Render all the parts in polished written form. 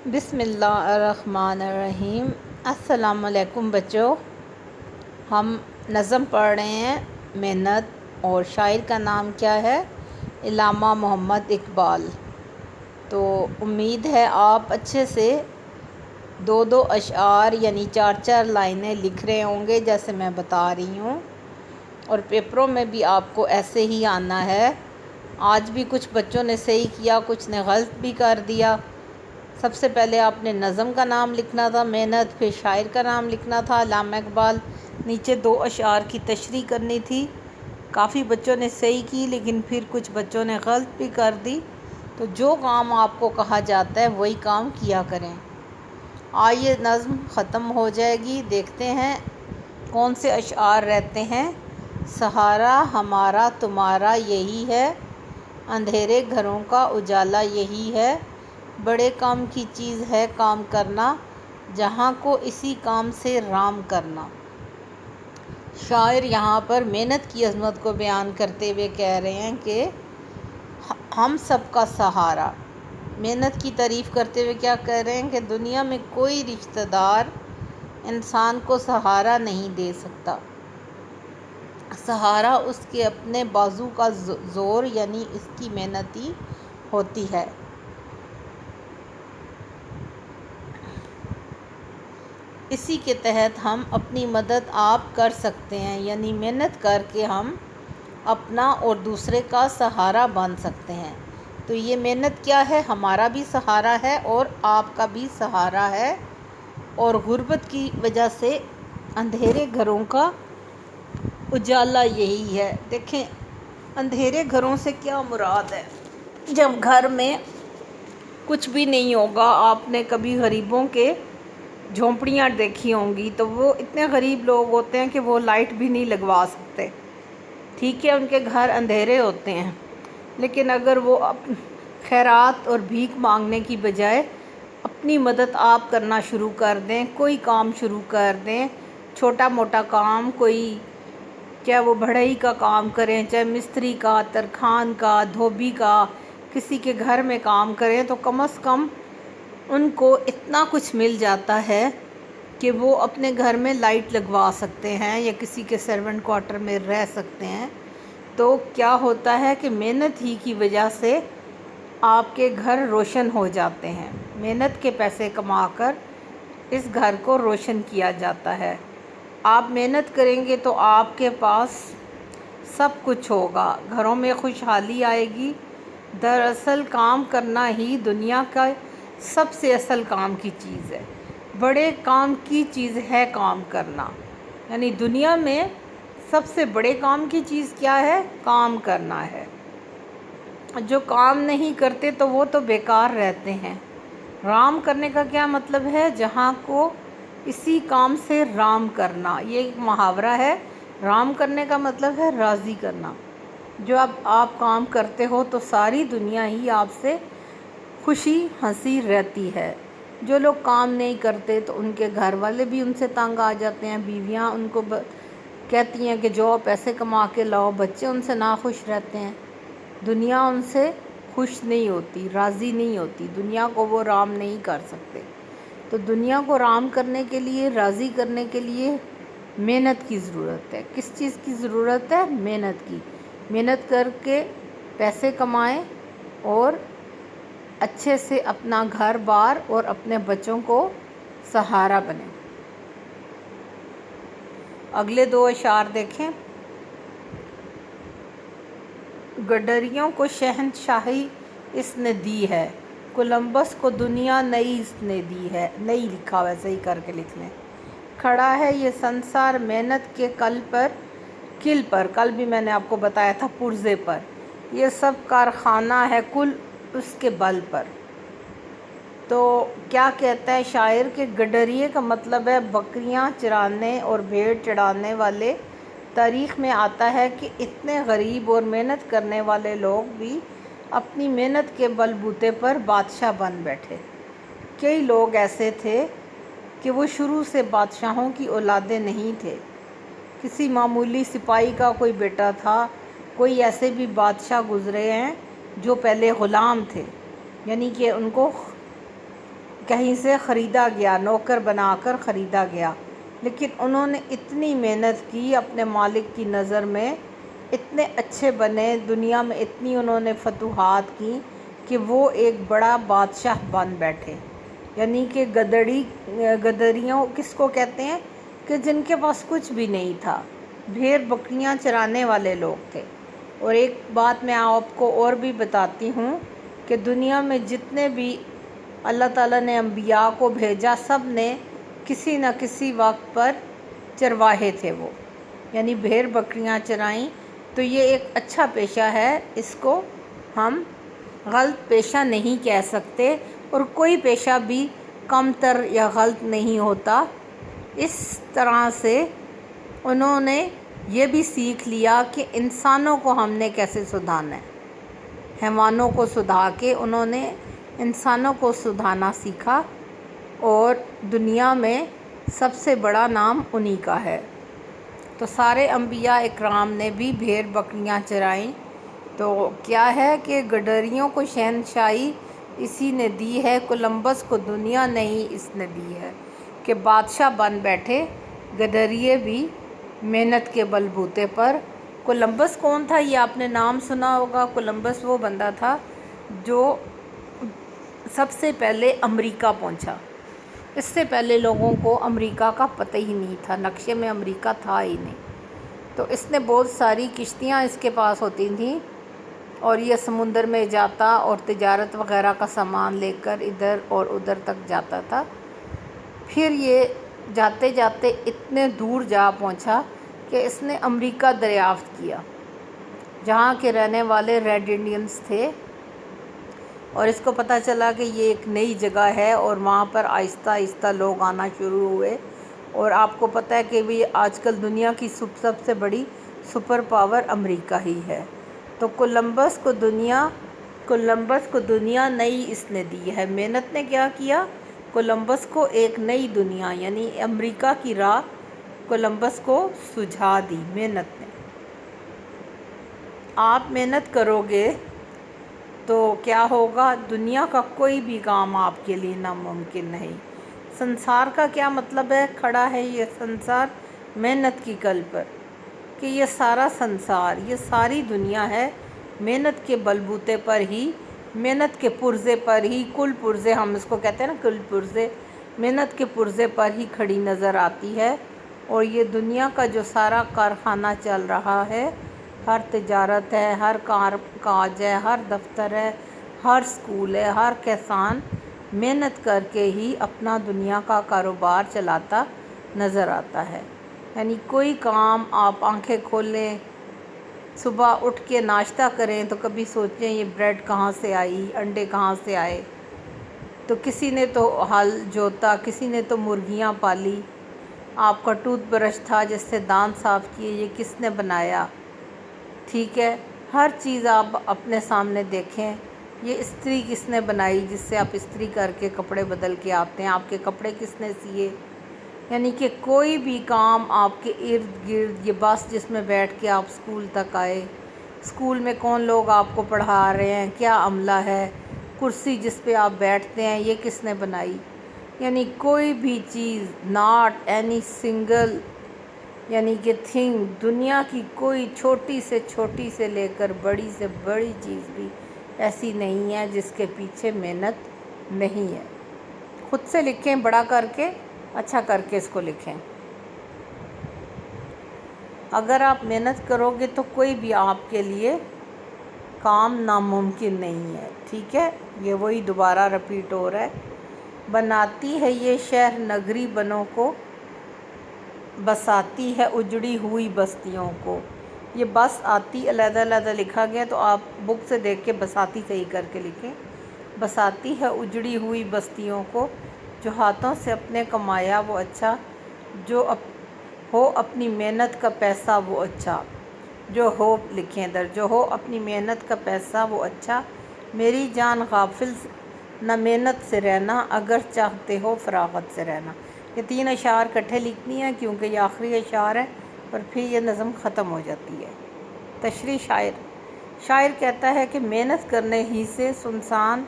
بسم اللہ الرحمن الرحیم۔ السلام علیکم بچوں، ہم نظم پڑھ رہے ہیں محنت، اور شاعر کا نام کیا ہے؟ علامہ محمد اقبال۔ تو امید ہے آپ اچھے سے دو اشعار یعنی 4 لائنیں لکھ رہے ہوں گے جیسے میں بتا رہی ہوں، اور پیپروں میں بھی آپ کو ایسے ہی آنا ہے۔ آج بھی کچھ بچوں نے صحیح کیا، کچھ نے غلط بھی کر دیا۔ سب سے پہلے آپ نے نظم کا نام لکھنا تھا محنت، پھر شاعر کا نام لکھنا تھا علامہ اقبال، نیچے 2 اشعار کی تشریح کرنی تھی۔ کافی بچوں نے صحیح کی، لیکن پھر کچھ بچوں نے غلط بھی کر دی۔ تو جو کام آپ کو کہا جاتا ہے وہی کام کیا کریں۔ آئیے نظم ختم ہو جائے گی، دیکھتے ہیں کون سے اشعار رہتے ہیں۔ سہارا ہمارا تمہارا یہی ہے، اندھیرے گھروں کا اجالا یہی ہے، بڑے کام کی چیز ہے کام کرنا، جہاں کو اسی کام سے رام کرنا۔ شاعر یہاں پر محنت کی عظمت کو بیان کرتے ہوئے کہہ رہے ہیں کہ ہم سب کا سہارا۔ محنت کی تعریف کرتے ہوئے کیا کہہ رہے ہیں کہ دنیا میں کوئی رشتہ دار انسان کو سہارا نہیں دے سکتا۔ سہارا اس کے اپنے بازو کا زور یعنی اس کی محنت ہی ہوتی ہے۔ اسی کے تحت ہم اپنی مدد آپ کر سکتے ہیں، یعنی محنت کر کے ہم اپنا اور دوسرے کا سہارا بن سکتے ہیں۔ تو یہ محنت کیا ہے؟ ہمارا بھی سہارا ہے اور آپ کا بھی سہارا ہے، اور غربت کی وجہ سے اندھیرے گھروں کا اجالا یہی ہے۔ دیکھیں اندھیرے گھروں سے کیا مراد ہے؟ جب گھر میں کچھ بھی نہیں ہوگا، آپ نے کبھی غریبوں کے جھونپڑیاں دیکھی ہوں گی، تو وہ اتنے غریب لوگ ہوتے ہیں کہ وہ لائٹ بھی نہیں لگوا سکتے، ٹھیک ہے، ان کے گھر اندھیرے ہوتے ہیں۔ لیکن اگر وہ خیرات اور بھیک مانگنے کی بجائے اپنی مدد آپ کرنا شروع کر دیں، کوئی کام شروع کر دیں، چھوٹا موٹا کام، کوئی چاہے وہ بڑھئی کا کام کریں، چاہے مستری کا، ترکھان کا، دھوبی کا، کسی کے گھر میں کام کریں، تو کم از کم ان کو اتنا کچھ مل جاتا ہے کہ وہ اپنے گھر میں لائٹ لگوا سکتے ہیں یا کسی کے سرونٹ کوارٹر میں رہ سکتے ہیں۔ تو کیا ہوتا ہے کہ محنت ہی کی وجہ سے آپ کے گھر روشن ہو جاتے ہیں، محنت کے پیسے کما کر اس گھر کو روشن کیا جاتا ہے۔ آپ محنت کریں گے تو آپ کے پاس سب کچھ ہوگا، گھروں میں خوشحالی آئے گی۔ دراصل کام کرنا ہی دنیا کا سب سے اصل کام کی چیز ہے، بڑے کام کی چیز ہے کام کرنا، یعنی دنیا میں سب سے بڑے کام کی چیز کیا ہے؟ کام کرنا ہے۔ جو کام نہیں کرتے تو وہ تو بیکار رہتے ہیں۔ رام کرنے کا کیا مطلب ہے؟ جہاں کو اسی کام سے رام کرنا، یہ ایک محاورہ ہے۔ رام کرنے کا مطلب ہے راضی کرنا۔ جو اب آپ کام کرتے ہو تو ساری دنیا ہی آپ سے خوشی ہنسی رہتی ہے۔ جو لوگ کام نہیں کرتے تو ان کے گھر والے بھی ان سے تنگ آ جاتے ہیں، بیویاں ان کو کہتی ہیں کہ جو پیسے کما کے لاؤ، بچے ان سے ناخوش رہتے ہیں، دنیا ان سے خوش نہیں ہوتی، راضی نہیں ہوتی، دنیا کو وہ رام نہیں کر سکتے۔ تو دنیا کو رام کرنے کے لیے، راضی کرنے کے لیے محنت کی ضرورت ہے۔ کس چیز کی ضرورت ہے؟ محنت کی۔ محنت کر کے پیسے کمائیں اور اچھے سے اپنا گھر بار اور اپنے بچوں کو سہارا بنیں۔ اگلے 2 اشعار دیکھیں۔ گڈریوں کو شہنشاہی اس نے دی ہے، کولمبس کو دنیا نئی اس نے دی ہے۔ نئی لکھا ہوا ہے، صحیح کر کے لکھ لیں۔ کھڑا ہے یہ سنسار محنت کے کل پر، کل بھی میں نے آپ کو بتایا تھا پرزے پر، یہ سب کارخانہ ہے کل اس کے بل پر۔ تو کیا کہتا ہے شاعر کہ گڈریے کا مطلب ہے بکریاں چرانے اور بھیڑ چرانے والے۔ تاریخ میں آتا ہے کہ اتنے غریب اور محنت کرنے والے لوگ بھی اپنی محنت کے بل بوتے پر بادشاہ بن بیٹھے۔ کئی لوگ ایسے تھے کہ وہ شروع سے بادشاہوں کی اولادیں نہیں تھے، کسی معمولی سپاہی کا کوئی بیٹا تھا۔ کوئی ایسے بھی بادشاہ گزرے ہیں جو پہلے غلام تھے، یعنی کہ ان کو کہیں سے خریدا گیا، نوکر بنا کر خریدا گیا، لیکن انہوں نے اتنی محنت کی، اپنے مالک کی نظر میں اتنے اچھے بنے، دنیا میں اتنی انہوں نے فتوحات کی کہ وہ ایک بڑا بادشاہ بن بیٹھے۔ یعنی کہ گدریوں کس کو کہتے ہیں؟ کہ جن کے پاس کچھ بھی نہیں تھا، بھیڑ بکریاں چرانے والے لوگ تھے۔ اور ایک بات میں آپ کو اور بھی بتاتی ہوں کہ دنیا میں جتنے بھی اللہ تعالیٰ نے انبیاء کو بھیجا، سب نے کسی نہ کسی وقت پر چرواہے تھے وہ، یعنی بھیڑ بکریاں چرائیں۔ تو یہ ایک اچھا پیشہ ہے، اس کو ہم غلط پیشہ نہیں کہہ سکتے، اور کوئی پیشہ بھی کم تر یا غلط نہیں ہوتا۔ اس طرح سے انہوں نے یہ بھی سیکھ لیا کہ انسانوں کو ہم نے کیسے سدھارنا ہے۔ حیوانوں کو سدھا کے انہوں نے انسانوں کو سدھارنا سیکھا، اور دنیا میں سب سے بڑا نام انہی کا ہے۔ تو سارے انبیاء اکرام نے بھی بھیڑ بکریاں چرائیں۔ تو کیا ہے کہ گڈریوں کو شہنشاہی اسی نے دی ہے، کولمبس کو دنیا نہیں اس نے دی ہے کہ بادشاہ بن بیٹھے گڈریے بھی محنت کے بل بوتے پر۔ کولمبس کون تھا؟ یہ آپ نے نام سنا ہوگا۔ کولمبس وہ بندہ تھا جو سب سے پہلے امریکہ پہنچا۔ اس سے پہلے لوگوں کو امریکہ کا پتہ ہی نہیں تھا، نقشے میں امریکہ تھا ہی نہیں۔ تو اس نے بہت ساری کشتیاں اس کے پاس ہوتی تھیں، اور یہ سمندر میں جاتا اور تجارت وغیرہ کا سامان لے کر ادھر اور ادھر تک جاتا تھا۔ پھر یہ جاتے جاتے اتنے دور جا پہنچا کہ اس نے امریکہ دریافت کیا، جہاں کے رہنے والے ریڈ انڈینز تھے، اور اس کو پتہ چلا کہ یہ ایک نئی جگہ ہے، اور وہاں پر آہستہ آہستہ لوگ آنا شروع ہوئے۔ اور آپ کو پتہ ہے کہ بھی آج کل دنیا کی سب سے بڑی سپر پاور امریکہ ہی ہے۔ تو کولمبس کو دنیا نئی اس نے دی ہے۔ محنت نے کیا کیا؟ کولمبس کو ایک نئی دنیا یعنی امریکہ کی راہ کولمبس کو سجھا دی محنت نے۔ آپ محنت کرو گے تو کیا ہوگا؟ دنیا کا کوئی بھی کام آپ کے لیے ناممکن نہیں۔ سنسار کا کیا مطلب ہے؟ کھڑا ہے یہ سنسار محنت کی کل پر، کہ یہ سارا سنسار، یہ ساری دنیا ہے محنت کے بلبوتے پر ہی، محنت کے پرزے پر ہی، کل پرزے ہم اس کو کہتے ہیں نا، کل پرزے، محنت کے پرزے پر ہی کھڑی نظر آتی ہے۔ اور یہ دنیا کا جو سارا کارخانہ چل رہا ہے، ہر تجارت ہے، ہر کاج ہے، ہر دفتر ہے، ہر سکول ہے، ہر کسان محنت کر کے ہی اپنا دنیا کا کاروبار چلاتا نظر آتا ہے۔ یعنی کوئی کام آپ آنکھیں کھولیں، صبح اٹھ کے ناشتہ کریں تو کبھی سوچیں یہ بریڈ کہاں سے آئی، انڈے کہاں سے آئے؟ تو کسی نے تو ہل جوتا، کسی نے تو مرغیاں پالی، آپ کا ٹوتھ برش تھا جس سے دانت صاف کیے، یہ کس نے بنایا؟ ٹھیک ہے، ہر چیز آپ اپنے سامنے دیکھیں، یہ استری کس نے بنائی جس سے آپ استری کر کے کپڑے بدل کے آتے ہیں؟ آپ کے کپڑے کس نے سیے؟ یعنی کہ کوئی بھی کام آپ کے ارد گرد، یہ بس جس میں بیٹھ کے آپ اسکول تک آئے، اسکول میں کون لوگ آپ کو پڑھا رہے ہیں، کیا عملہ ہے، کرسی جس پہ آپ بیٹھتے ہیں یہ کس نے بنائی؟ یعنی کوئی بھی چیز، ناٹ اینی سنگل یعنی کہ تھنگ، دنیا کی کوئی چھوٹی سے لے کر بڑی سے بڑی چیز بھی ایسی نہیں ہے جس کے پیچھے محنت نہیں ہے۔ خود سے لکھیں، بڑا کر کے، اچھا کر کے اس کو لکھیں۔ اگر آپ محنت کرو گے تو کوئی بھی آپ کے لیے کام ناممکن نہیں ہے۔ ٹھیک ہے، یہ وہی دوبارہ رپیٹ ہو رہا ہے۔ بناتی ہے یہ شہر نگری بنوں کو، بساتی ہے اجڑی ہوئی بستیوں کو۔ یہ بس آتی علیحدہ علیحدہ لکھا گیا، تو آپ بک سے دیکھ کے بساتی صحیح کر کے لکھیں۔ بساتی ہے اجڑی ہوئی بستیوں کو، جو ہاتھوں سے اپنے کمایا وہ اچھا، جو ہو اپنی محنت کا پیسہ وہ اچھا، جو ہو لکھیں ادھر، جو ہو اپنی محنت کا پیسہ وہ اچھا، میری جان غافل نہ محنت سے رہنا، اگر چاہتے ہو فراغت سے رہنا۔ یہ 3 اشعار کٹھے لکھنی ہیں کیونکہ یہ آخری اشعار ہے، اور پھر یہ نظم ختم ہو جاتی ہے۔ تشریح شاعر کہتا ہے کہ محنت کرنے ہی سے سنسان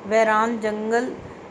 ویران جنگل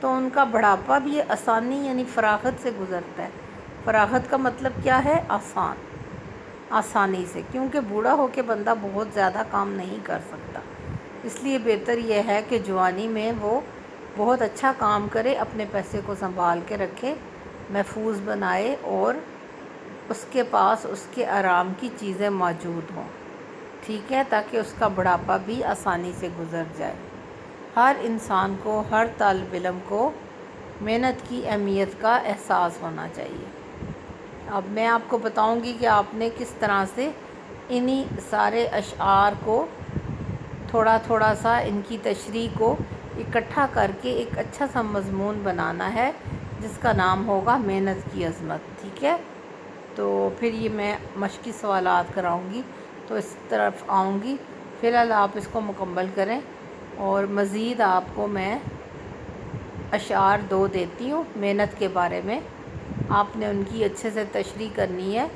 تو ان کا بڑھاپا بھی آسانی یعنی فراغت سے گزرتا ہے۔ فراغت کا مطلب کیا ہے؟ آسانی سے، کیونکہ بوڑھا ہو کے بندہ بہت زیادہ کام نہیں کر سکتا، اس لیے بہتر یہ ہے کہ جوانی میں وہ بہت اچھا کام کرے، اپنے پیسے کو سنبھال کے رکھے، محفوظ بنائے، اور اس کے پاس اس کے آرام کی چیزیں موجود ہوں، ٹھیک ہے، تاکہ اس کا بڑھاپا بھی آسانی سے گزر جائے۔ ہر انسان کو، ہر طالب علم کو محنت کی اہمیت کا احساس ہونا چاہیے۔ اب میں آپ کو بتاؤں گی کہ آپ نے کس طرح سے انہی سارے اشعار کو تھوڑا تھوڑا سا ان کی تشریح کو اکٹھا کر کے ایک اچھا سا مضمون بنانا ہے، جس کا نام ہوگا محنت کی عظمت، ٹھیک ہے۔ تو پھر یہ میں مشقی سوالات کراؤں گی، تو اس طرف آؤں گی، فی الحال آپ اس کو مکمل کریں، اور مزید آپ کو میں اشعار 2 دیتی ہوں محنت کے بارے میں، آپ نے ان کی اچھے سے تشریح کرنی ہے۔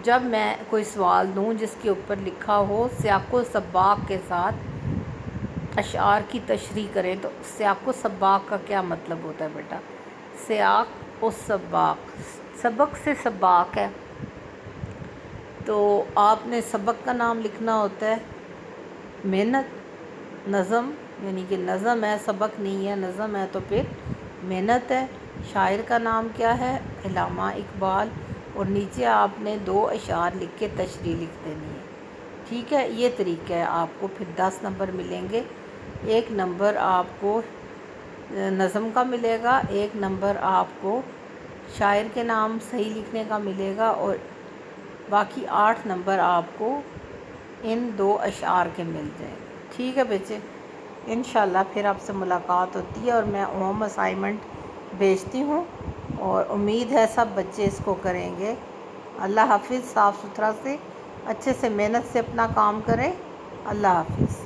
جب میں کوئی سوال دوں جس کے اوپر لکھا ہو سیاق و سباق کے ساتھ اشعار کی تشریح کریں، تو سیاق و سباق کا کیا مطلب ہوتا ہے بیٹا؟ سیاق و سباق، سبق سے سباق ہے، تو آپ نے سبق کا نام لکھنا ہوتا ہے محنت، نظم، یعنی کہ نظم ہے، سبق نہیں ہے، نظم ہے تو پھر محنت ہے۔ شاعر کا نام کیا ہے؟ علامہ اقبال، اور نیچے آپ نے 2 اشعار لکھ کے تشریح لکھ دینی ہے، ٹھیک ہے۔ یہ طریقہ ہے، آپ کو پھر 10 نمبر ملیں گے، 1 نمبر آپ کو نظم کا ملے گا، 1 نمبر آپ کو شاعر کے نام صحیح لکھنے کا ملے گا، اور باقی 8 نمبر آپ کو ان 2 اشعار کے مل جائیں گے، ٹھیک ہے بچے۔ انشاءاللہ پھر آپ سے ملاقات ہوتی ہے، اور میں ہوم اسائنمنٹ بھیجتی ہوں، اور امید ہے سب بچے اس کو کریں گے۔ اللہ حافظ، صاف ستھرا سے اچھے سے محنت سے اپنا کام کریں۔ اللہ حافظ۔